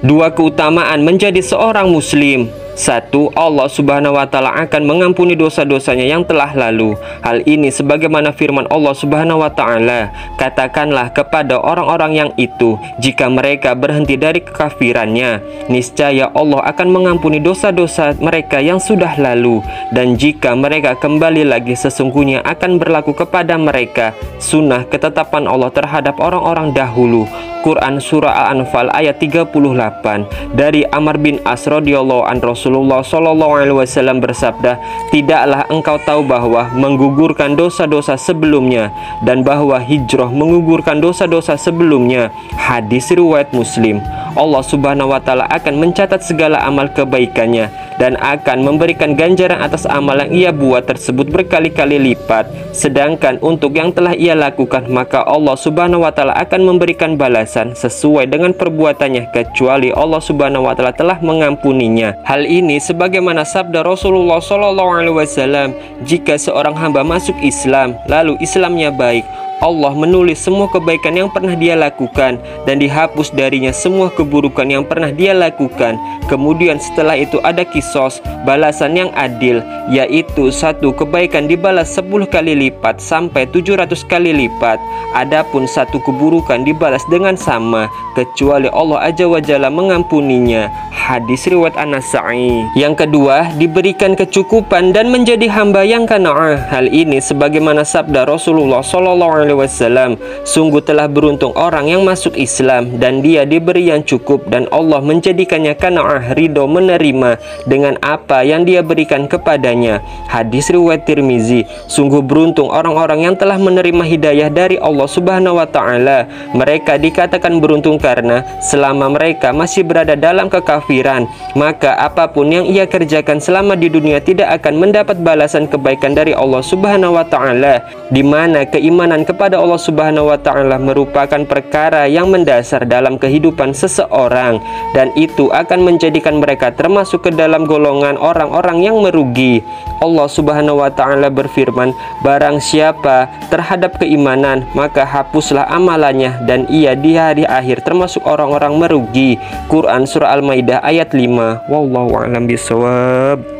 Dua keutamaan menjadi seorang muslim. Satu, Allah Subhanahu wa Ta'ala akan mengampuni dosa-dosanya yang telah lalu. Hal ini sebagaimana firman Allah Subhanahu wa Ta'ala, katakanlah kepada orang-orang yang itu, jika mereka berhenti dari kekafirannya, niscaya Allah akan mengampuni dosa-dosa mereka yang sudah lalu, dan jika mereka kembali lagi, sesungguhnya akan berlaku kepada mereka sunnah ketetapan Allah terhadap orang-orang dahulu. Quran Surah Al-Anfal ayat 38. Dari Amr bin As radhiyallahu anhu, Rasulullah Shallallahu Alaihi Wasallam bersabda, tidaklah engkau tahu bahwa menggugurkan dosa-dosa sebelumnya dan bahwa hijrah menggugurkan dosa-dosa sebelumnya. Hadis riwayat Muslim. Allah Subhanahu wa Ta'ala akan mencatat segala amal kebaikannya dan akan memberikan ganjaran atas amal yang ia buat tersebut berkali-kali lipat. Sedangkan untuk yang telah ia lakukan, maka Allah Subhanahu wa Ta'ala akan memberikan balasan sesuai dengan perbuatannya, kecuali Allah Subhanahu wa Ta'ala telah mengampuninya. Hal ini sebagaimana sabda Rasulullah Shallallahu Alaihi Wasallam, jika seorang hamba masuk Islam lalu Islamnya baik, Allah menulis semua kebaikan yang pernah dia lakukan dan dihapus darinya semua keburukan yang pernah dia lakukan. Kemudian setelah itu ada kisos, balasan yang adil, yaitu satu kebaikan dibalas 10 kali lipat sampai 700 kali lipat. Adapun satu keburukan dibalas dengan sama, kecuali Allah Azza wa Jalla mengampuninya. Hadis riwayat An-Nasa'i. Yang kedua, diberikan kecukupan dan menjadi hamba yang qanaah. Hal ini sebagaimana sabda Rasulullah Shallallahu Alaihi Wasallam, sungguh telah beruntung orang yang masuk Islam dan dia diberi yang cukup dan Allah menjadikannya qanaah, ridho menerima dengan apa yang dia berikan kepadanya. Hadis riwayat Tirmizi. Sungguh beruntung orang-orang yang telah menerima hidayah dari Allah Subhanahu wa Ta'ala. Mereka dikatakan beruntung karena selama mereka masih berada dalam kekafiran, maka apapun yang ia kerjakan selama di dunia tidak akan mendapat balasan kebaikan dari Allah Subhanahu wa Ta'ala, di mana keimanan kepada Allah Subhanahu wa Ta'ala merupakan perkara yang mendasar dalam kehidupan seseorang, dan itu akan menjadikan mereka termasuk ke dalam golongan orang-orang yang merugi. Allah Subhanahu wa Ta'ala berfirman, barang siapa terhadap keimanan, maka hapuslah amalannya dan ia di hari akhir termasuk orang-orang merugi. Quran Surah Al-Maidah ayat 5. Wallahu a'lam bishawab.